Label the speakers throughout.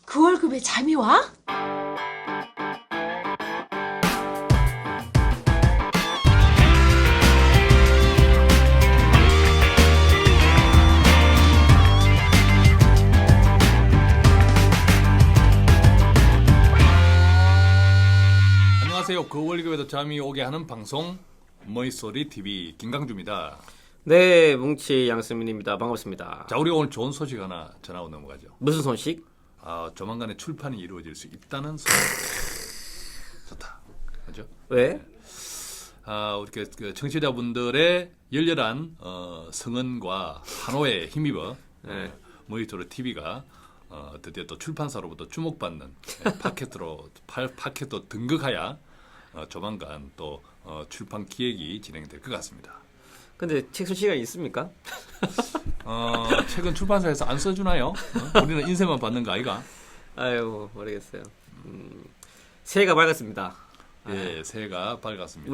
Speaker 1: 그 월급에 잠이 와?
Speaker 2: 안녕하세요. 그 월급에도 잠이 오게 하는 방송 머니소리 TV 김강주입니다.
Speaker 3: 네, 뭉치 양승민입니다. 반갑습니다.
Speaker 2: 자, 우리가 오늘 좋은 소식 하나 전하고 넘어가죠.
Speaker 3: 무슨 소식?
Speaker 2: 조만간에 출판이 이루어질 수 있다는 소식. 좋다. 그죠?
Speaker 3: 왜?
Speaker 2: 우리 그 청취자분들의 열렬한 성원과 환호에 힘입어
Speaker 3: 네.
Speaker 2: 머니소리 TV가 드디어 또 출판사로부터 주목받는 팟캐스트로 등극하여 조만간 또 출판 기획이 진행될 것 같습니다.
Speaker 3: 근데 책 쓸 시간이 있습니까?
Speaker 2: 책은 출판사에서 안 써주나요? 우리는 인쇄만 받는 거 아이가?
Speaker 3: 아유, 모르겠어요. 새해가 밝았습니다.
Speaker 2: 예, 새해가 밝았습니다.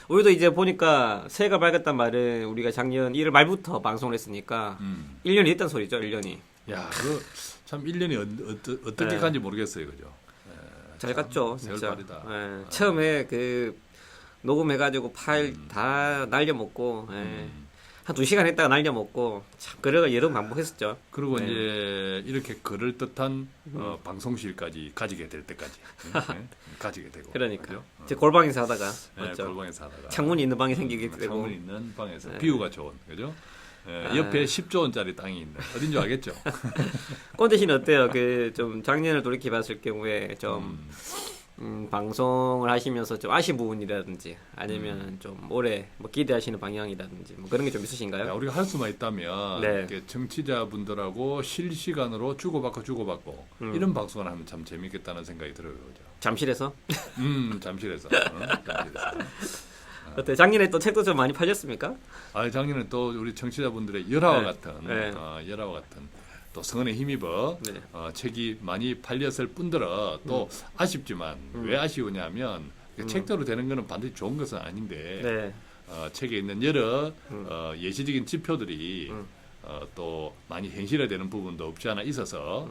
Speaker 3: 우리도 이제 보니까 새해가 밝았단 말은 우리가 작년 1월 말부터 방송을 했으니까 1년이 됐단 소리죠, 1년이.
Speaker 2: 야, 참 1년이 어떻게
Speaker 3: 네.
Speaker 2: 간지 모르겠어요, 그죠?
Speaker 3: 잘 갔죠,
Speaker 2: 세월
Speaker 3: 진짜.
Speaker 2: 빠르다.
Speaker 3: 예, 처음에 녹음해가지고 파일 다 날려먹고, 한 2시간 했다가 날려먹고, 참, 그래가 여러 번 반복했었죠.
Speaker 2: 그리고
Speaker 3: 네.
Speaker 2: 이제 이렇게 그럴듯한 방송실까지 가지게 될 때까지 가지게 되고.
Speaker 3: 그러니까.
Speaker 2: 그죠?
Speaker 3: 제 골방에서 하다가,
Speaker 2: 네,
Speaker 3: 맞죠?
Speaker 2: 골방에서 하다가
Speaker 3: 창문이 있는 방이 생기게 되고.
Speaker 2: 창문이 있는 방에서
Speaker 3: 네.
Speaker 2: 비유가 좋은, 그죠? 옆에 10조 원짜리 땅이 있는 어딘 줄 알겠죠?
Speaker 3: 꼰대 씨는 어때요? 좀 작년을 돌이켜봤을 경우에 방송을 하시면서 좀 아쉬운 부분이라든지 아니면 좀 올해 뭐 기대하시는 방향이라든지 뭐 그런 게 좀 있으신가요?
Speaker 2: 야, 우리가 할 수만 있다면
Speaker 3: 네.
Speaker 2: 이렇게 청취자분들하고 실시간으로 주고받고 이런 방송을 하면 참 재밌겠다는 생각이 들어요. 그죠?
Speaker 3: 잠실에서?
Speaker 2: 잠실에서.
Speaker 3: 어때? 작년에 또 책도 좀 많이 팔렸습니까?
Speaker 2: 작년에 또 우리 청취자분들의 열화와
Speaker 3: 네.
Speaker 2: 같은
Speaker 3: 네.
Speaker 2: 열화와 같은 또 성원에 힘입어
Speaker 3: 네.
Speaker 2: 책이 많이 팔렸을 뿐더러 또 아쉽지만 왜 아쉬우냐면 책대로 되는 거는 반드시 좋은 것은 아닌데
Speaker 3: 네.
Speaker 2: 책에 있는 여러 예시적인 지표들이 또 많이 현실화되는 부분도 없지 않아 있어서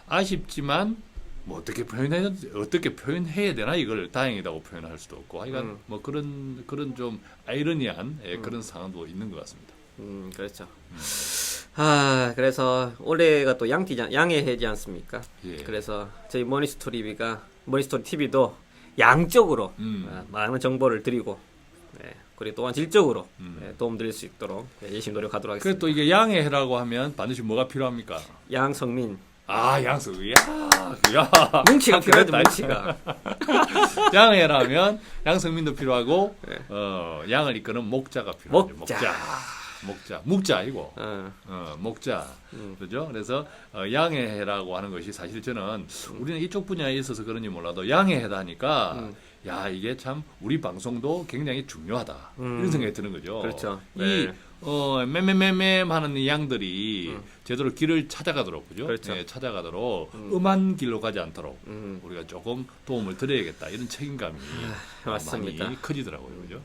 Speaker 2: 아쉽지만 뭐 어떻게 표현해야 되나 이걸 다행이라고 표현할 수도 없고 하여간 뭐 그런 좀 아이러니한 그런 상황도 있는 것 같습니다.
Speaker 3: 그렇죠. 그래서 올해가 또 양의 해지 않습니까?
Speaker 2: 예.
Speaker 3: 그래서 저희 머니스토리 TV도 양적으로 많은 정보를 드리고, 그리고 또한 질적으로 도움 드릴 수 있도록 열심히 노력하도록
Speaker 2: 그래
Speaker 3: 하겠습니다.
Speaker 2: 또 이게 양의 해라고 하면 반드시 뭐가 필요합니까?
Speaker 3: 양성민,
Speaker 2: 양수, 야,
Speaker 3: 뭉치가 필요하죠, 뭉치가.
Speaker 2: 양해라면 양성민도 필요하고 양을 이끄는 목자가 필요하죠. 묵자 아니고 목자 그죠? 그래서 양해라고 하는 것이 사실 저는 우리는 이쪽 분야에 있어서 그런지 몰라도 양해다 하니까 야 이게 참 우리 방송도 굉장히 중요하다 이런 생각이 드는 거죠.
Speaker 3: 그렇죠.
Speaker 2: 이 맴맴맴맴 하는 이 양들이 제대로 길을 찾아가도록 그죠?
Speaker 3: 그렇죠.
Speaker 2: 네, 찾아가도록 음한 길로 가지 않도록 우리가 조금 도움을 드려야겠다 이런 책임감이
Speaker 3: 맞습니다.
Speaker 2: 많이 커지더라고요, 그죠?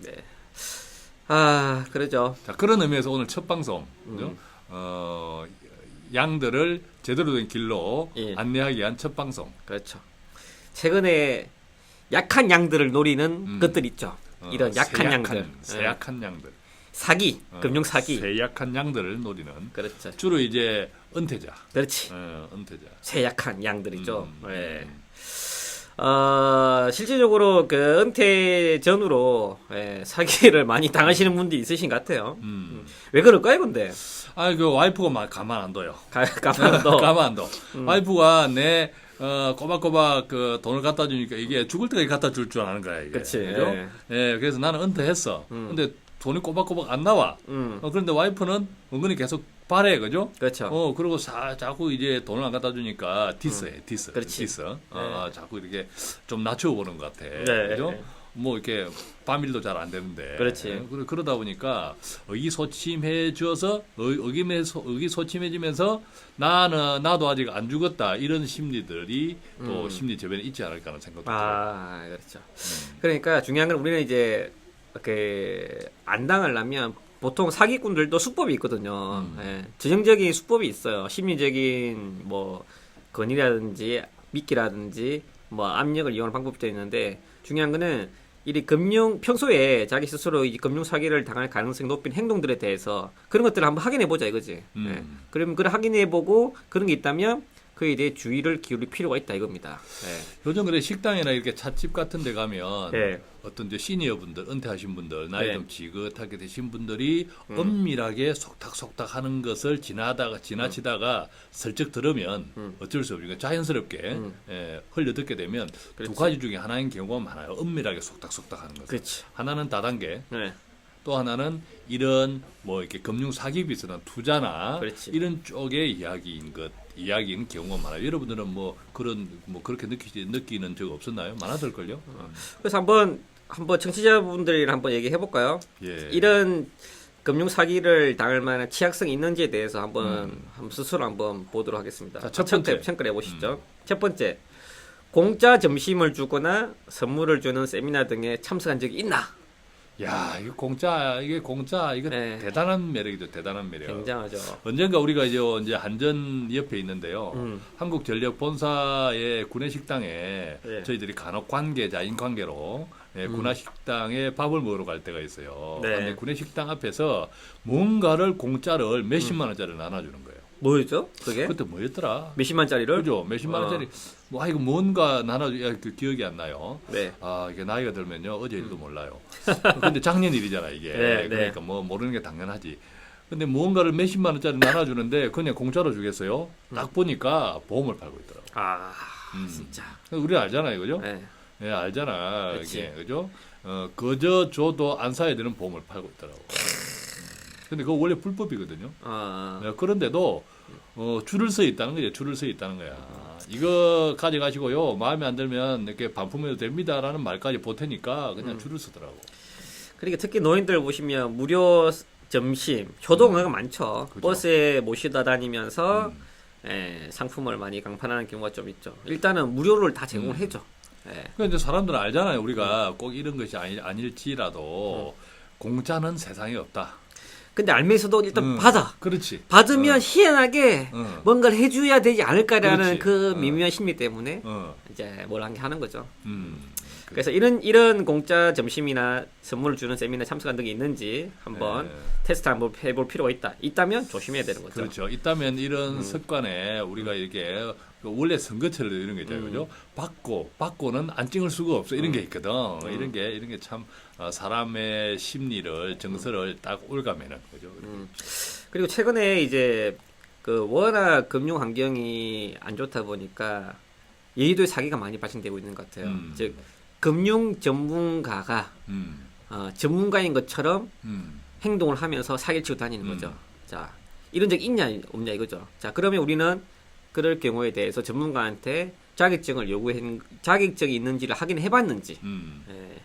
Speaker 3: 네. 그러죠.
Speaker 2: 자, 그런 의미에서 오늘 첫 방송, 그죠? 양들을 제대로 된 길로
Speaker 3: 예.
Speaker 2: 안내하기 위한 첫 방송.
Speaker 3: 그렇죠. 최근에 약한 양들을 노리는 것들 있죠. 이런 약한 양들.
Speaker 2: 쇠약한 양들.
Speaker 3: 사기, 금융 사기.
Speaker 2: 쇠약한 양들을 노리는.
Speaker 3: 그렇죠.
Speaker 2: 주로 이제 은퇴자.
Speaker 3: 그렇지.
Speaker 2: 은퇴자.
Speaker 3: 쇠약한 양들이죠. 실질적으로 그 은퇴 전후로 사기를 많이 당하시는 분들이 있으신 것 같아요. 왜 그럴까요, 근데?
Speaker 2: 그 와이프가 가만 안 둬요.
Speaker 3: 가만도.
Speaker 2: 가만 안 둬. 와이프가 내 꼬박꼬박 그 돈을 갖다 주니까 이게 죽을 때까지 갖다 줄 줄 아는 거야, 이게.
Speaker 3: 그치.
Speaker 2: 그죠? 그래서 나는 은퇴했어. 근데 돈이 꼬박꼬박 안 나와. 그런데 와이프는 은근히 계속 바래, 그죠?
Speaker 3: 그렇죠.
Speaker 2: 그리고 자꾸 이제 돈을 안 갖다 주니까 디스해, 디스.
Speaker 3: 그렇지.
Speaker 2: 디스. 자꾸 이렇게 좀 낮춰보는 것 같아.
Speaker 3: 네.
Speaker 2: 그죠? 뭐 이렇게 밤일도 잘 안 되는데.
Speaker 3: 그렇지.
Speaker 2: 그러다 보니까 의기소침해 주어서 의기소침해지면서 나도 아직 안 죽었다 이런 심리들이 또 심리 저변에 있지 않을까 하는 생각도 들어요.
Speaker 3: 그렇죠. 그러니까 중요한 건 우리는 이제 안 당하려면 보통 사기꾼들도 수법이 있거든요. 전형적인 수법이 있어요. 심리적인 뭐 건의라든지 미끼라든지 뭐 압력을 이용하는 방법도 있는데 중요한 거는 이 평소에 자기 스스로 이 금융 사기를 당할 가능성이 높은 행동들에 대해서 그런 것들을 한번 확인해 보자 이거지. 예. 그러면 그걸 확인해 보고 그런 게 있다면 그에 대해 주의를 기울일 필요가 있다 이겁니다. 예.
Speaker 2: 요즘 그래 식당이나 이렇게 찻집 같은 데 가면
Speaker 3: 예.
Speaker 2: 어떤 이제 시니어 분들, 은퇴하신 분들, 나이
Speaker 3: 예.
Speaker 2: 좀 지긋하게 되신 분들이 엄밀하게 속닥속닥 하는 것을 지나치다가 슬쩍 들으면 어쩔 수 없으니까 자연스럽게 예, 흘려듣게 되면
Speaker 3: 그렇지.
Speaker 2: 두 가지 중에 하나인 경우가 많아요. 엄밀하게 속닥속닥 하는 것.
Speaker 3: 그렇지.
Speaker 2: 하나는 다단계,
Speaker 3: 예.
Speaker 2: 또 하나는 이런 뭐 이렇게 금융 사기 비슷한 투자나
Speaker 3: 그렇지.
Speaker 2: 이런 쪽의 이야기인 경우가 많아요. 여러분들은 뭐 그렇게 느끼는 적 없었나요? 많아들 걸요.
Speaker 3: 그래서 한번 청취자분들이랑 한번 얘기해 볼까요?
Speaker 2: 예.
Speaker 3: 이런 금융 사기를 당할 만한 취약성이 있는지에 대해서 한번 스스로 한번 보도록 하겠습니다.
Speaker 2: 자, 첫 번째.
Speaker 3: 평가해 보시죠. 첫 번째, 공짜 점심을 주거나 선물을 주는 세미나 등에 참석한 적이 있나?
Speaker 2: 야, 이게 공짜, 이거
Speaker 3: 네.
Speaker 2: 대단한 매력이죠, 대단한 매력.
Speaker 3: 굉장하죠.
Speaker 2: 언젠가 우리가 이제 한전 옆에 있는데요. 한국전력 본사의 구내식당에
Speaker 3: 네.
Speaker 2: 저희들이 간혹 관계자인 관계로 구내식당에 밥을 먹으러 갈 때가 있어요.
Speaker 3: 네.
Speaker 2: 근데 구내식당 앞에서 뭔가를 공짜를 몇십만 원짜리를 나눠주는 거예요.
Speaker 3: 뭐였죠? 그게?
Speaker 2: 그때 뭐였더라?
Speaker 3: 몇십만짜리를?
Speaker 2: 그죠? 몇십만 원짜리. 뭐, 이거 뭔가 그 기억이 안 나요.
Speaker 3: 네.
Speaker 2: 아, 이게 나이가 들면요. 어제 일도 몰라요. 근데 작년 일이잖아, 이게.
Speaker 3: 네,
Speaker 2: 그러니까 뭐, 모르는 게 당연하지. 근데 뭔가를 몇십만 원짜리 나눠주는데 그냥 공짜로 주겠어요? 딱 보니까 보험을 팔고 있더라고.
Speaker 3: 아, 진짜.
Speaker 2: 우리 알잖아요, 그죠?
Speaker 3: 네.
Speaker 2: 예, 알잖아.
Speaker 3: 그치.
Speaker 2: 이게, 그죠? 그저 줘도 안 사야 되는 보험을 팔고 있더라고. 근데 그거 원래 불법이거든요. 네, 그런데도 줄을 서 있다는 거죠. 줄을 서 있다는 거야. 이거 가져가시고요. 마음에 안 들면 이렇게 반품해도 됩니다라는 말까지 보태니까 그냥 줄을 서더라고.
Speaker 3: 그러니까 특히 노인들 보시면 무료 점심, 효도가 많죠.
Speaker 2: 그죠.
Speaker 3: 버스에 모시다 다니면서 상품을 많이 강판하는 경우가 좀 있죠. 일단은 무료를 다 제공을 해줘. 예.
Speaker 2: 그런데 사람들은 알잖아요. 우리가 꼭 이런 것이 아닐지라도 공짜는 세상에 없다.
Speaker 3: 근데 알면서도 일단 받아.
Speaker 2: 그렇지.
Speaker 3: 받으면 희한하게 뭔가를 해줘야 되지 않을까라는
Speaker 2: 그렇지.
Speaker 3: 그 미묘한 심리 때문에
Speaker 2: 어.
Speaker 3: 이제 뭘 한 게 하는 거죠.
Speaker 2: 그-
Speaker 3: 그래서 이런 공짜 점심이나 선물을 주는 세미나 참석한 적이 있는지 한번
Speaker 2: 네.
Speaker 3: 테스트 한번 해볼 필요가 있다면 조심해야 되는 거죠.
Speaker 2: 그렇죠. 있다면 이런 습관에 우리가 이렇게 원래 선거철 이런 게 있잖아요. 그죠? 받고는 안 찍을 수가 없어. 이런 게 있거든. 이런 게 참 사람의 심리를 정서를 딱 올가매는 거죠.
Speaker 3: 그리고 최근에 이제 그 워낙 금융 환경이 안 좋다 보니까 여의도에 사기가 많이 발생되고 있는 것 같아요. 즉 금융 전문가가 전문가인 것처럼 행동을 하면서 사기를 치고 다니는 거죠. 자, 이런 적 있냐 없냐 이거죠. 자, 그러면 우리는 그럴 경우에 대해서 전문가한테 자격증이 있는지를 확인해 봤는지. 예,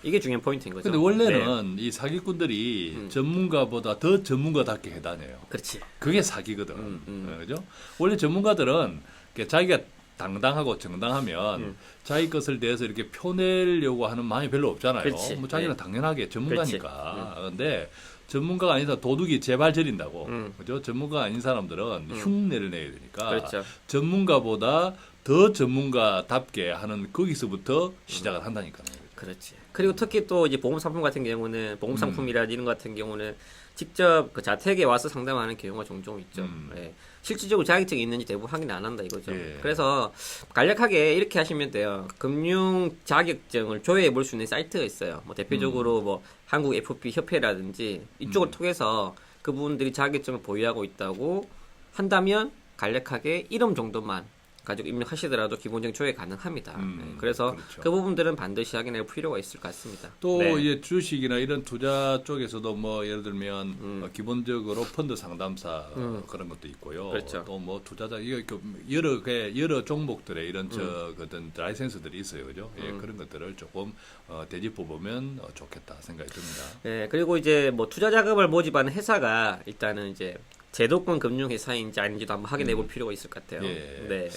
Speaker 3: 이게 중요한 포인트인 거죠.
Speaker 2: 근데 원래는 이 사기꾼들이 전문가보다 더 전문가답게 해다녀요.
Speaker 3: 그렇지.
Speaker 2: 그게 사기거든. 그죠? 원래 전문가들은 이렇게 자기가 당당하고 정당하면 자기 것을 대해서 이렇게 표내려고 하는 마음이 별로 없잖아요.
Speaker 3: 그렇지.
Speaker 2: 뭐 자기는
Speaker 3: 네.
Speaker 2: 당연하게 전문가니까. 근데 전문가가 아니다 도둑이 제발 저린다고. 그죠? 전문가가 아닌 사람들은 흉내를 내야 되니까.
Speaker 3: 그렇죠.
Speaker 2: 전문가보다 더 전문가답게 하는 거기서부터 시작을 한다니까요.
Speaker 3: 그렇지. 그리고 특히 또 이제 보험 상품 같은 경우는 보험 상품이라 이런 것 같은 경우는 직접 그 자택에 와서 상담하는 경우가 종종 있죠. 예. 실질적으로 자격증이 있는지 대부분 확인 안 한다 이거죠.
Speaker 2: 예.
Speaker 3: 그래서 간략하게 이렇게 하시면 돼요. 금융 자격증을 조회해 볼 수 있는 사이트가 있어요. 뭐 대표적으로 뭐 한국 FP 협회라든지 이쪽을 통해서 그분들이 자격증을 보유하고 있다고 한다면 간략하게 이름 정도만 가지고 입력하시더라도 기본적인 조회 가능합니다. 네, 그래서
Speaker 2: 그렇죠.
Speaker 3: 그 부분들은 반드시 확인할 필요가 있을 것 같습니다.
Speaker 2: 또
Speaker 3: 네.
Speaker 2: 이제 주식이나 이런 투자 쪽에서도 뭐 예를 들면 기본적으로 펀드 상담사 그런 것도 있고요.
Speaker 3: 그렇죠.
Speaker 2: 또 뭐 투자자 이거 여러 종목들의 이런 어떤 라이센스들이 있어요, 그죠? 예, 그런 것들을 조금 되짚어 보면 좋겠다 생각이 듭니다.
Speaker 3: 네, 그리고 이제 뭐 투자 자금을 모집하는 회사가 일단은 이제 제도권 금융회사인지 아닌지도 한번 확인해 볼 필요가 있을 것 같아요.
Speaker 2: 예.
Speaker 3: 네.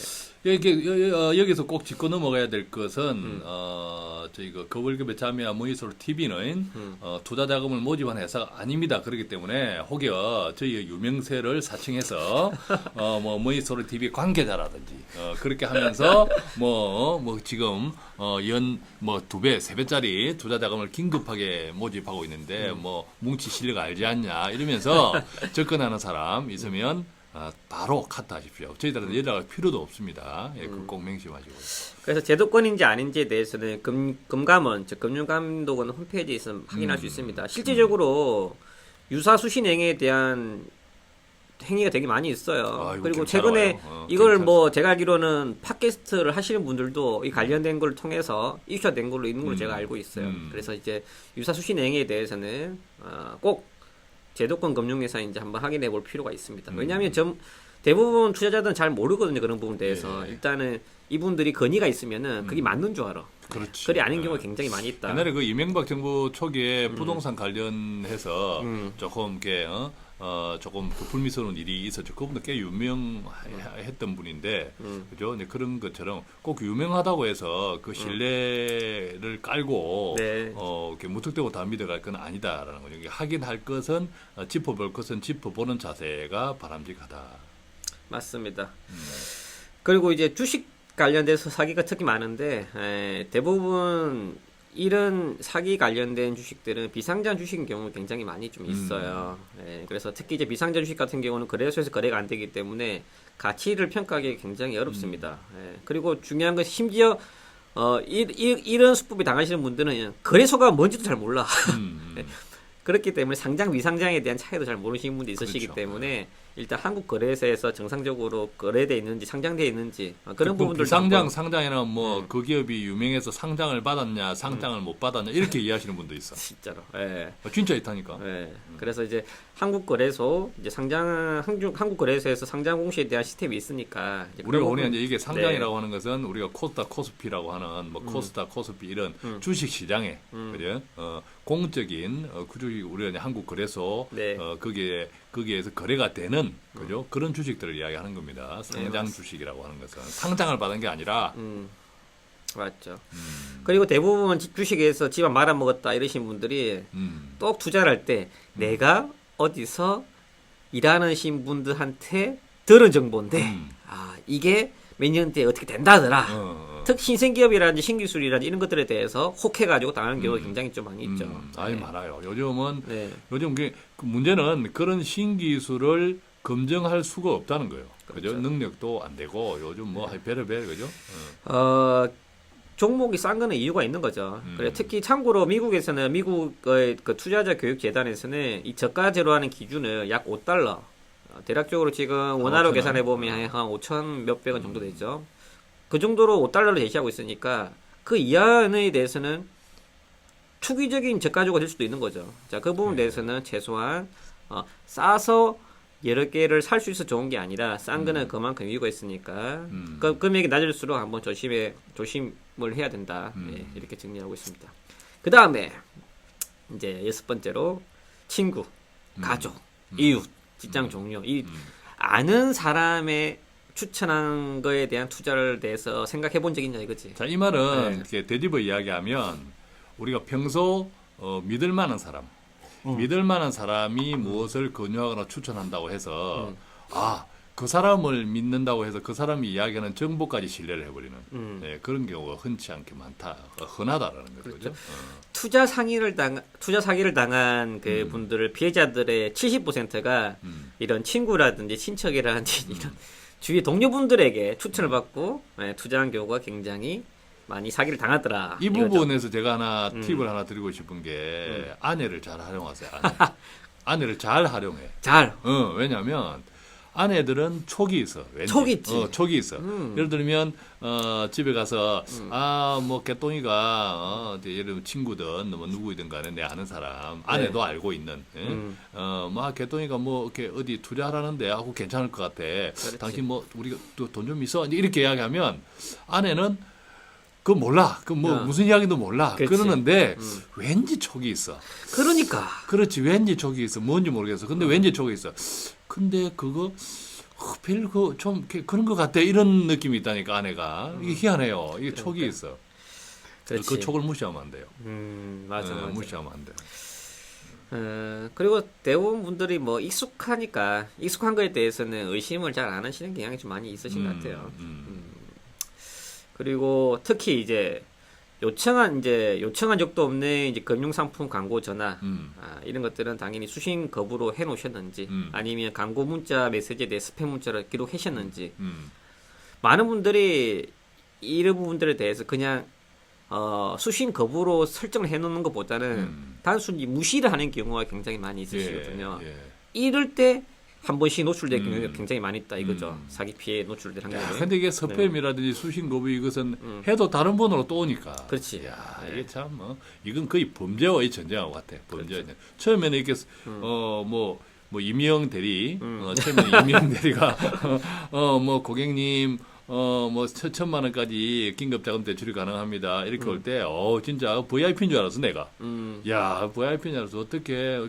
Speaker 2: 여기서 꼭 짚고 넘어가야 될 것은 저희가 거월급의 자매와 모이솔 TV는 투자 자금을 모집한 회사가 아닙니다. 그렇기 때문에 혹여 저희의 유명세를 사칭해서 뭐 모이솔 TV 관계자라든지 그렇게 하면서 뭐 지금 연 뭐 2배, 3배짜리 투자 자금을 긴급하게 모집하고 있는데 뭐 뭉치 실력 알지 않냐 이러면서 접근하는 사람 있으면 바로 카트하십시오. 저희들은 연락할 필요도 없습니다. 예, 꼭 명심하시고.
Speaker 3: 그래서 제도권인지 아닌지에 대해서는 금감원, 즉 금융감독원 홈페이지에서 확인할 수 있습니다. 실질적으로 유사 수신 행위에 대한 행위가 되게 많이 있어요. 그리고 최근에 이걸 뭐 제가 알기로는 팟캐스트를 하시는 분들도 이 관련된 걸 통해서 이슈화된 걸로 있는 걸로 제가 알고 있어요. 그래서 이제 유사 수신 행위에 대해서는 꼭 제도권 금융회사인지 한번 확인해 볼 필요가 있습니다. 왜냐하면 대부분 투자자들은 잘 모르거든요. 그런 부분에 대해서. 일단은 이분들이 건의가 있으면은 그게 맞는 줄 알아.
Speaker 2: 그렇지.
Speaker 3: 그리 아닌 경우가 굉장히 많이 있다.
Speaker 2: 옛날에 그 이명박 정부 초기에 부동산 관련해서 조금 이렇게 조금 그 불미스러운 일이 있었죠. 그분도 꽤 유명했던 분인데, 그죠? 근데 그런 것처럼 꼭 유명하다고 해서 그 신뢰를 깔고,
Speaker 3: 네.
Speaker 2: 이렇게 무턱대고 다 믿어갈 건 아니다라는 거죠. 확인할 것은, 짚어볼 것은 짚어보는 자세가 바람직하다.
Speaker 3: 맞습니다. 그리고 이제 주식 관련돼서 사기가 특히 많은데, 대부분 이런 사기 관련된 주식들은 비상장 주식인 경우 굉장히 많이 좀 있어요. 그래서 특히 이제 비상장 주식 같은 경우는 거래소에서 거래가 안 되기 때문에 가치를 평가하기 굉장히 어렵습니다. 그리고 중요한 건 심지어 이런 수법이 당하시는 분들은 거래소가 뭔지도 잘 몰라. 그렇기 때문에 상장 비상장에 대한 차이도 잘 모르시는 분도 있으시기
Speaker 2: 그렇죠.
Speaker 3: 때문에 일단 한국 거래소에서 정상적으로 거래돼 있는지 상장돼 있는지 그런 부분들
Speaker 2: 비상장 상장에는 뭐 그 기업이 유명해서 상장을 받았냐 상장을 못 받았냐 이렇게 이해하시는 분도 있어.
Speaker 3: 진짜로.
Speaker 2: 진짜 있다니까.
Speaker 3: 그래서 이제 한국 거래소 이제 한국 거래소에서 상장 공시에 대한 시스템이 있으니까
Speaker 2: 우리가 오늘 이제 이게 상장이라고 하는 것은 우리가 코스닥 코스피라고 하는 뭐 코스닥 코스피 이런 주식 시장에 그죠? 공적인 그 주식 우리가 이제 한국 거래소 거기에서 거래가 되는 그죠? 그런 주식들을 이야기하는 겁니다. 상장 주식이라고 하는 것은 상장을 받은 게 아니라
Speaker 3: 맞죠. 그리고 대부분 주식에서 집안 말아먹었다 이러신 분들이 또 투자를 할 때 내가 어디서 일하는 분들한테 들은 정보인데 이게 몇 년 뒤에 어떻게 된다더라. 특히 신생기업이라든지 신기술이라든지 이런 것들에 대해서 혹해가지고 당하는 경우가 굉장히 좀 많이 있죠.
Speaker 2: 많아요. 요즘 그 문제는 그런 신기술을 검증할 수가 없다는 거예요. 그죠? 능력도 안 되고 요즘 뭐 별의별 그죠?
Speaker 3: 종목이 싼 거는 이유가 있는 거죠. 그래 특히 참고로 미국에서는 미국의 그 투자자 교육 재단에서는 이 저가 제로하는 기준을 약 $5. 대략적으로 지금 원화로 계산해 보면 한 5천 몇백 원 정도 되죠. 그 정도로 $5를 제시하고 있으니까 그 이하에 대해서는 투기적인 저가주가 될 수도 있는 거죠. 자, 그 부분에 대해서는 최소한 싸서 여러 개를 살 수 있어 좋은 게 아니라 싼 거는 그만큼 이유가 있으니까 그 금액이 낮을수록 한번 조심을 해야 된다. 이렇게 정리하고 있습니다. 그 다음에 이제 6번째로 친구, 가족, 이웃, 직장 동료 이 아는 사람의 추천한 거에 대한 투자를 대해서 생각해 본 적 있냐 이거지.
Speaker 2: 자, 이 말은 이렇게 되짚어 이야기하면 우리가 평소 믿을 만한 사람, 믿을 만한 사람이 무엇을 권유하거나 추천한다고 해서 그 사람을 믿는다고 해서 그 사람이 이야기하는 정보까지 신뢰를 해버리는 그런 경우가 흔치 않게 많다, 흔하다라는 거죠.
Speaker 3: 그렇죠. 투자 사기를 당한 그 분들을 피해자들의 70%가 이런 친구라든지 친척이라든지 이런 주위 동료분들에게 추천을 받고 투자한 경우가 굉장히 많이 사기를 당하더라.
Speaker 2: 이 부분에서 제가 하나 팁을 하나 드리고 싶은 게 아내를 잘 활용하세요. 아내를 잘 활용해. 왜냐하면 아내들은 촉이 있어. 왠지.
Speaker 3: 촉이 있지.
Speaker 2: 촉이 있어. 예를 들면 집에 가서 뭐 개똥이가 예를 들면 친구든 뭐 누구이든 간에 내 아는 사람 아내도 알고 있는 뭐 개똥이가 뭐 이렇게 어디 투자하라는데 하고 괜찮을 것 같아.
Speaker 3: 그렇지.
Speaker 2: 당신 뭐 우리가 또 돈 좀 있어 이렇게 이야기하면 아내는 그거 몰라. 그 뭐 무슨 이야기도 몰라.
Speaker 3: 그렇지.
Speaker 2: 그러는데 왠지 촉이 있어.
Speaker 3: 그러니까.
Speaker 2: 그렇지. 왠지 촉이 있어. 뭔지 모르겠어. 근데 왠지 촉이 있어. 근데 그거 별거 좀 그런 것 같아 이런 느낌이 있다니까 아내가 이게 희한해요. 이게 그러니까. 촉이 있어. 그렇지. 그 촉을 무시하면 안 돼요.
Speaker 3: 맞아.
Speaker 2: 무시하면 안 돼.
Speaker 3: 그리고 대부분 분들이 뭐 익숙한 거에 대해서는 의심을 잘 안 하시는 경향이 좀 많이 있으신 것 같아요. 그리고 특히 이제 요청한 적도 없는 이제 금융상품 광고 전화 이런 것들은 당연히 수신 거부로 해놓으셨는지 아니면 광고 문자 메시지에 대해 스팸 문자를 기록하셨는지 많은 분들이 이런 부분들에 대해서 그냥 수신 거부로 설정을 해놓는 것보다는 단순히 무시를 하는 경우가 굉장히 많이 있으시거든요. 이럴 때 한 번씩 노출될 경우가 굉장히 많이 있다 이거죠. 사기 피해에 노출될 확률이.
Speaker 2: 근데 이게 스팸이라든지 수신 거부 이것은 해도 다른 번호로 또 오니까.
Speaker 3: 그렇지.
Speaker 2: 야, 이게 참 이건 거의 범죄와의 전쟁하고 같아. 범죄. 그렇죠. 처음에는 이렇게 뭐 이명 대리 처음에 이명 대리가 뭐 고객님 뭐 1,000만 원까지 긴급 자금 대출이 가능합니다. 이렇게 올 때 진짜 VIP인 줄 알았어 내가. 야 VIP인 줄 알았어. 어떻게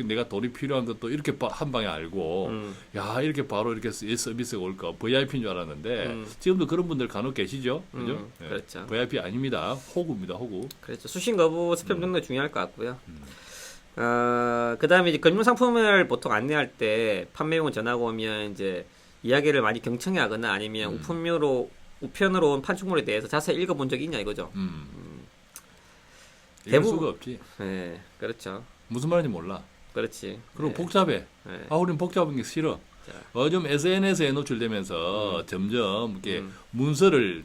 Speaker 2: 내가 돈이 필요한 것도 이렇게 한 방에 알고 야 이렇게 바로 이렇게 서비스가 올까 VIP인 줄 알았는데 지금도 그런 분들 간혹 계시죠, 그죠? 네.
Speaker 3: 그렇죠.
Speaker 2: VIP 아닙니다. 호구입니다, 호구.
Speaker 3: 그렇죠. 수신 거부 스팸 정도 중요할 것 같고요. 그다음에 이제 금융 상품을 보통 안내할 때 판매용은 전화가 오면 이제 이야기를 많이 경청하거나 아니면 우편으로 온 판촉물에 대해서 자세히 읽어본 적이 있냐 이거죠.
Speaker 2: 대부분 수가 없지.
Speaker 3: 네, 그렇죠.
Speaker 2: 무슨 말인지 몰라.
Speaker 3: 그렇지.
Speaker 2: 그리고 복잡해. 네. 우린 복잡한 게 싫어. 요즘 SNS에 노출되면서 점점 이렇게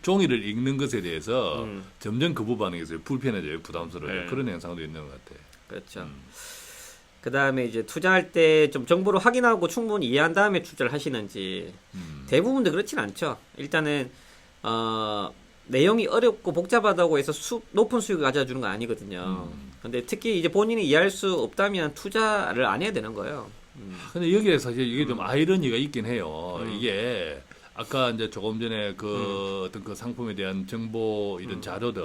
Speaker 2: 종이를 읽는 것에 대해서 점점 거부 반응이 있어요. 불편해져요, 부담스러워요. 그런 현상도 있는 것 같아.
Speaker 3: 그렇죠. 그 다음에 이제 투자할 때 좀 정보를 확인하고 충분히 이해한 다음에 투자를 하시는지 대부분도 그렇진 않죠. 일단은 내용이 어렵고 복잡하다고 해서 높은 수익을 가져주는 건 아니거든요. 근데 특히 이제 본인이 이해할 수 없다면 투자를 안 해야 되는 거예요.
Speaker 2: 근데 여기에 사실 이게 좀 아이러니가 있긴 해요. 이게 아까 이제 조금 전에 어떤 그 상품에 대한 정보 이런 자료들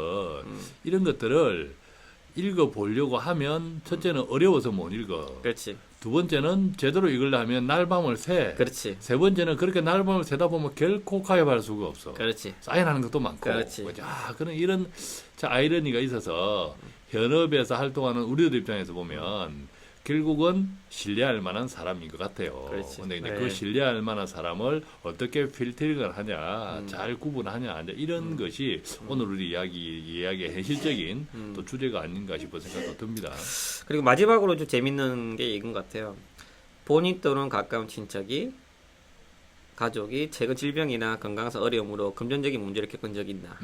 Speaker 2: 이런 것들을 읽어보려고 하면 첫째는 어려워서 못 읽어.
Speaker 3: 그렇지.
Speaker 2: 두 번째는 제대로 읽으려면 날밤을 새.
Speaker 3: 그렇지.
Speaker 2: 세 번째는 그렇게 날밤을 새다 보면 결코 가입할 수가 없어.
Speaker 3: 그렇지.
Speaker 2: 사인하는 것도 많고.
Speaker 3: 그렇지.
Speaker 2: 그런 이런 아이러니가 있어서 현업에서 활동하는 우리들 입장에서 보면 결국은 신뢰할 만한 사람인 것 같아요. 그런데 이제 그 신뢰할 만한 사람을 어떻게 필터링을 하냐, 잘 구분하냐, 이제 이런 것이 오늘 우리 이야기의 현실적인 또 주제가 아닌가 싶은 생각도 듭니다.
Speaker 3: 그리고 마지막으로 좀 재밌는 게 이건 것 같아요. 본인 또는 가까운 친척이 가족이 최근 질병이나 건강상 어려움으로 금전적인 문제를 겪은 적이 있나.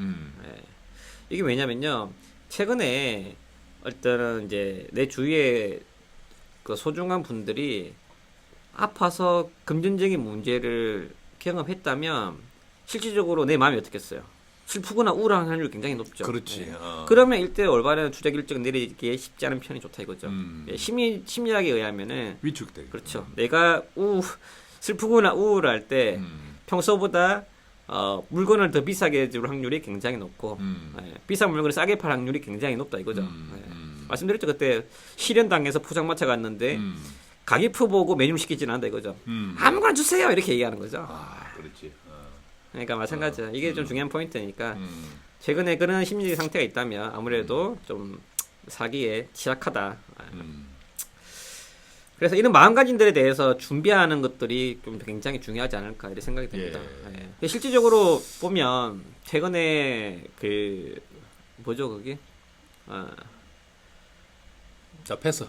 Speaker 3: 이게 왜냐면요. 최근에 어떤 이제 내 주위에 그 소중한 분들이 아파서 금전적인 문제를 경험했다면 실질적으로 내 마음이 어떻겠어요? 슬프거나 우울한 확률이 굉장히 높죠.
Speaker 2: 그렇지.
Speaker 3: 그러면 일대 올바른 투자 결정 내리기에 쉽지 않은 편이 좋다 이거죠. 심리학에 의하면은
Speaker 2: 위축돼.
Speaker 3: 그렇죠. 내가 슬프거나 우울할 때 평소보다 물건을 더 비싸게 줄 확률이 굉장히 높고 비싼 물건을 싸게 팔 확률이 굉장히 높다 이거죠. 말씀드렸죠. 그때 실현당해서 포장마차 갔는데 가격표 보고 메뉴를 시키지는 않는다 이거죠. 아무거나 주세요 이렇게 얘기하는 거죠.
Speaker 2: 그렇지.
Speaker 3: 그러니까 마찬가지야. 이게 좀 중요한 포인트니까 최근에 그런 심리적 상태가 있다면 아무래도 좀 사기에 취약하다. 그래서 이런 마음가짐들에 대해서 준비하는 것들이 좀 굉장히 중요하지 않을까 이런 생각이 듭니다. 예. 실질적으로 보면 최근에 그 뭐죠 그게?
Speaker 2: 자, 패스.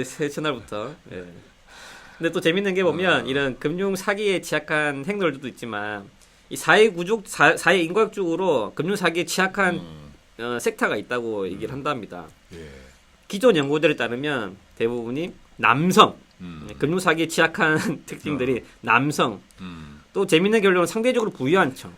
Speaker 3: 새 첫날부터. 예. 근데 또 재밌는 게 보면 이런 금융 사기에 취약한 행동들도 있지만 이 사회 인과학적으로 금융 사기에 취약한 섹터가 있다고 얘기를 한답니다. 기존 연구들에 따르면 대부분이 남성, 금융 사기에 취약한 특징들이 남성. 또 재밌는 결론은 상대적으로 부유한 층.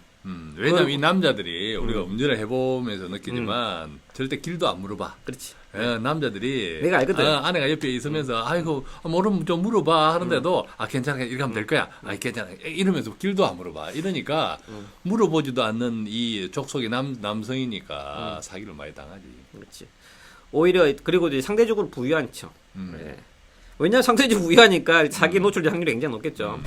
Speaker 2: 왜냐면 이 남자들이 우리가 운전을 해보면서 느끼지만 절대 길도 안 물어봐.
Speaker 3: 그렇지.
Speaker 2: 남자들이
Speaker 3: 내가 알거든.
Speaker 2: 아내가 옆에 있으면서 아이고 모르면 좀 물어봐 하는데도 괜찮아 이렇게 하면 될 거야. 괜찮아 이러면서 길도 안 물어봐. 이러니까 물어보지도 않는 이 족속의 남성이니까 사기를 많이 당하지.
Speaker 3: 그렇지. 오히려 그리고 이제 상대적으로 부유한 층. 네. 왜냐하면 상대적 부유하니까 사기에 노출될 확률이 굉장히 높겠죠.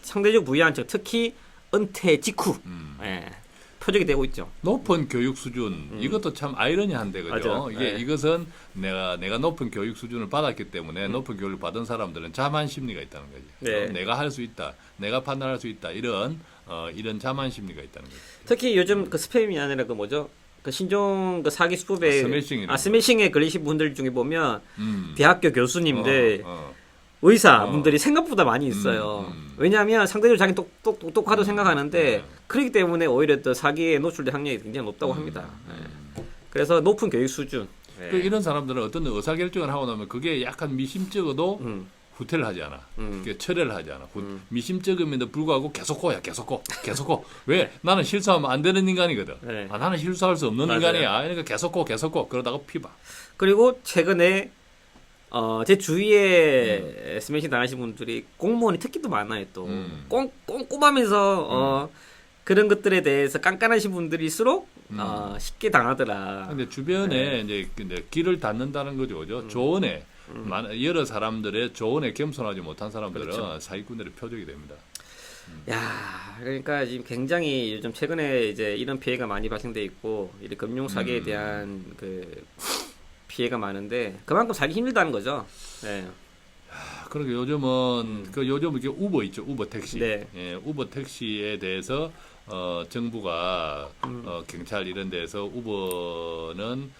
Speaker 3: 상대적 부유한 즉 특히 은퇴 직후 예, 표적이 되고 있죠.
Speaker 2: 높은 교육 수준 이것도 참 아이러니한데 그죠? 이게
Speaker 3: 네.
Speaker 2: 이것은 내가 높은 교육 수준을 받았기 때문에 높은 교육을 받은 사람들은 자만 심리가 있다는 거지.
Speaker 3: 네.
Speaker 2: 내가 할 수 있다, 내가 판단할 수 있다 이런 자만 심리가 있다는 거지.
Speaker 3: 특히 요즘 그 스팸이 아니라 그 뭐죠? 그 신종 그 사기 수법에 스매싱에 걸리신 분들 중에 보면 대학교 교수님들 의사분들이 생각보다 많이 있어요. 왜냐하면 상대적으로 자기 똑똑하다고 생각하는데 그렇기 때문에 오히려 또 사기에 노출될 확률이 굉장히 높다고 합니다. 예. 그래서 높은 교육 수준. 예.
Speaker 2: 이런 사람들은 어떤 의사결정을 하고 나면 그게 약간 미심쩍어도 후퇴를 하지 않아. 철회를 하지 않아. 미심쩍음에도 불구하고 계속 고야, 계속 고. 왜? 나는 실수하면 안 되는 인간이거든.
Speaker 3: 네.
Speaker 2: 나는 실수할 수 없는
Speaker 3: 맞아요.
Speaker 2: 인간이야. 그러니까 계속 고. 그러다가 피봐.
Speaker 3: 그리고 최근에 제 주위에 스매싱 당하신 분들이 공무원이 특히도 많아요. 또 꼼꼼하면서 그런 것들에 대해서 깐깐하신 분들일수록 쉽게 당하더라.
Speaker 2: 근데 주변에 이제 길을 닫는다는 거죠, 그죠? 조언에 여러 사람들의 조언에 겸손하지 못한 사람들은
Speaker 3: 그렇죠.
Speaker 2: 사기꾼들의 표적이 됩니다.
Speaker 3: 야, 그러니까 지금 굉장히 요즘 최근에 이제 이런 피해가 많이 발생돼 있고, 이 금융 사기에 대한 그 피해가 많은데 그만큼 살기 힘들다는 거죠. 네.
Speaker 2: 그러니까 요즘은 요즘 이게 우버 있죠, 우버 택시.
Speaker 3: 네.
Speaker 2: 예, 우버 택시에 대해서 정부가 경찰 이런 데서 우버는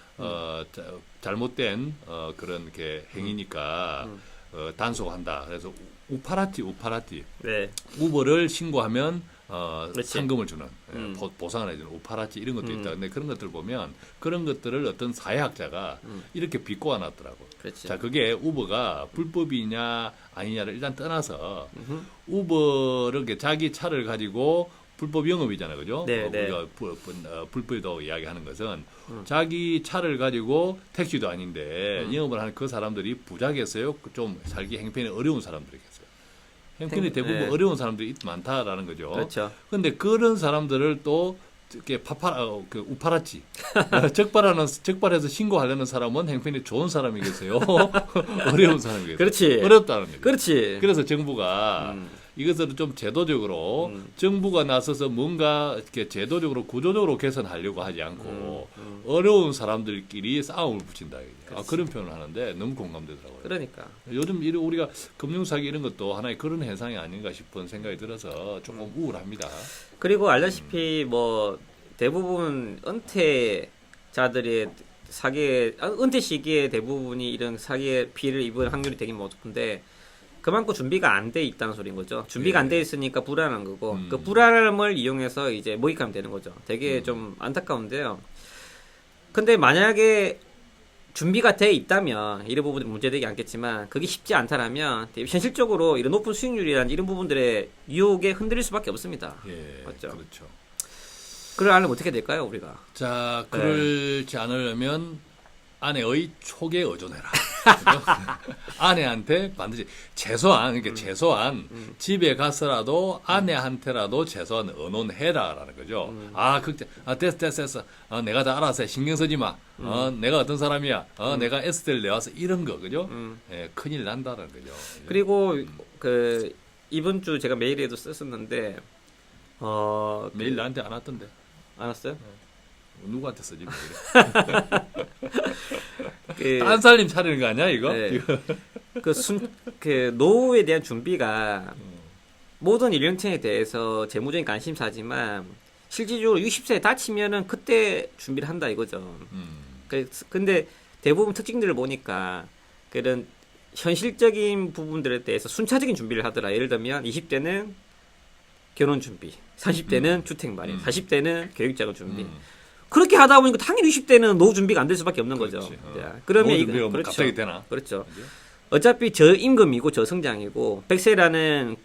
Speaker 2: 잘못된 그런 게 행위니까 단속한다. 그래서 우파라티.
Speaker 3: 네.
Speaker 2: 우버를 신고하면
Speaker 3: 그렇지.
Speaker 2: 상금을 주는 보상을 해주는 우파라치 이런 것도 있다. 근데 그런 것들 보면 그런 것들을 어떤 사회학자가 이렇게 비꼬아 놨더라고.
Speaker 3: 그렇지.
Speaker 2: 자, 그게 우버가 불법이냐 아니냐를 일단 떠나서 우버를 이렇게 자기 차를 가지고 불법 영업이잖아요, 그죠?
Speaker 3: 네,
Speaker 2: 우리가 불법이라고 이야기하는 것은 자기 차를 가지고 택시도 아닌데 영업을 하는 그 사람들이 부자겠어요? 좀 살기 형편이 어려운 사람들이겠어요? 형편이 대부분
Speaker 3: 네.
Speaker 2: 어려운 사람들이 많다라는 거죠.
Speaker 3: 그렇죠.
Speaker 2: 근데 그런 사람들을 또 이렇게 우파라치 적발해서 신고하려는 사람은 형편이 좋은 사람이겠어요? 어려운 사람이겠어요?
Speaker 3: 그렇지.
Speaker 2: 어렵다는 거죠.
Speaker 3: 그렇지.
Speaker 2: 그래서 정부가 이것을 좀 제도적으로 정부가 나서서 뭔가 이렇게 제도적으로 구조적으로 개선하려고 하지 않고 어려운 사람들끼리 싸움을 붙인다. 그런 표현을 하는데 너무 공감되더라고요.
Speaker 3: 그러니까.
Speaker 2: 요즘 우리가 금융사기 이런 것도 하나의 그런 현상이 아닌가 싶은 생각이 들어서 조금 우울합니다.
Speaker 3: 그리고 알다시피 뭐 대부분 은퇴자들의 은퇴 시기에 대부분이 이런 사기의 피해를 입을 확률이 되게 높은데 그만큼 준비가 안 돼 있다는 소리인 거죠. 준비가 안 돼 있으니까 불안한 거고 그 불안함을 이용해서 이제 모익하면 되는 거죠. 되게 좀 안타까운데요. 근데 만약에 준비가 돼 있다면 이런 부분들이 문제되지 않겠지만 그게 쉽지 않다라면 현실적으로 이런 높은 수익률이라는 이런 부분들의 유혹에 흔들릴 수밖에 없습니다.
Speaker 2: 예,
Speaker 3: 맞죠?
Speaker 2: 그렇죠.
Speaker 3: 그러려면 어떻게 될까요, 우리가?
Speaker 2: 자, 그렇지 않으려면 아내의 촉에 의존해라. 아내한테 반드시 최소한 집에 가서라도 아내한테라도 최소한 의논해라라는 거죠. 됐어. 내가 다 알아서 해. 신경 쓰지 마. 내가 어떤 사람이야. 내가 에스테를 내와서 이런 거 그죠? 예, 큰일 난다는 거죠.
Speaker 3: 그리고 그 이번 주 제가 메일에도 썼었는데
Speaker 2: 메일 나한테 안 왔던데.
Speaker 3: 안 왔어요?
Speaker 2: 누구한테 쓰지?
Speaker 3: 그,
Speaker 2: 딴살림 차리는 거 아니야 이거?
Speaker 3: 네. 그 노후에 대한 준비가 모든 연령층에 대해서 재무적인 관심사지만 실질적으로 60세에 다치면은 그때 준비를 한다 이거죠. 근데 대부분 특징들을 보니까 그런 현실적인 부분들에 대해서 순차적인 준비를 하더라. 예를 들면 20대는 결혼 준비, 30대는 주택 마련, 40대는 교육자금 준비. 그렇게 하다 보니까 당연히 20대는 노후 준비가 안 될 수밖에 없는 거죠. 그러면
Speaker 2: 이거 그렇죠. 갑자기 되나?
Speaker 3: 그렇죠. 어차피 저임금이고 저성장이고 100세라는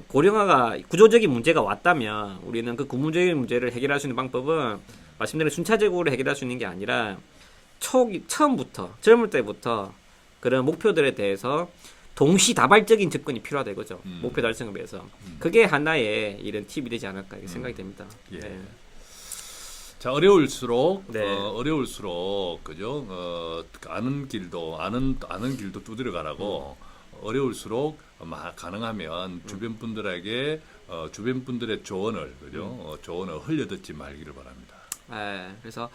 Speaker 3: 고령화가 구조적인 문제가 왔다면 우리는 그 구조적인 문제를 해결할 수 있는 방법은 말씀드린 순차적으로 해결할 수 있는 게 아니라 처음부터 젊을 때부터 그런 목표들에 대해서 동시다발적인 접근이 필요하다 이거죠. 목표 달성을 위해서. 그게 하나의 이런 팁이 되지 않을까 생각이 됩니다.
Speaker 2: 예.
Speaker 3: 네.
Speaker 2: 자, 어려울수록
Speaker 3: 네.
Speaker 2: 어려울수록 그죠? 아는 길도 두드려 가라고. 어려울수록 가능하면 주변 분들에게 주변 분들의 조언을 그죠? 조언을 흘려 듣지 말기를 바랍니다.
Speaker 3: 네, 그래서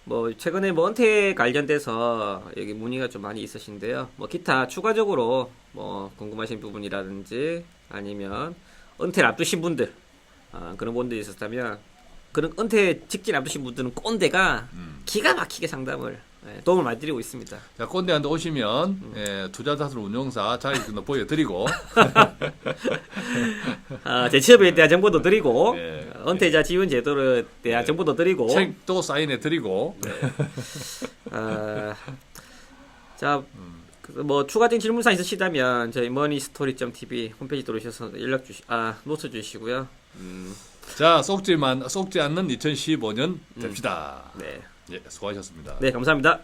Speaker 3: 뭐 최근에 뭐 은퇴 관련돼서 여기 문의가 좀 많이 있으신데요. 뭐 기타 추가적으로 뭐 궁금하신 부분이라든지 아니면 은퇴를 앞두신 분들 그런 분들이 있었다면 그런 은퇴 직진 앞두신 분들은 꼰대가 기가 막히게 상담을 도움을 많이 드리고 있습니다.
Speaker 2: 자, 꼰대한테 오시면 투자자산 운용사 자격증도 보여드리고
Speaker 3: 재취업에 대한 정보도 드리고
Speaker 2: 네.
Speaker 3: 은퇴자 지원 제도에 대한 정보도 드리고
Speaker 2: 책도 사인해드리고
Speaker 3: 자, 뭐 추가적인 질문사항 있으시다면 저희 머니스토리.tv 홈페이지 들어오셔서 노트 주시고요.
Speaker 2: 자, 속지 않는 2015년 됩시다.
Speaker 3: 네.
Speaker 2: 예, 수고하셨습니다.
Speaker 3: 네, 감사합니다.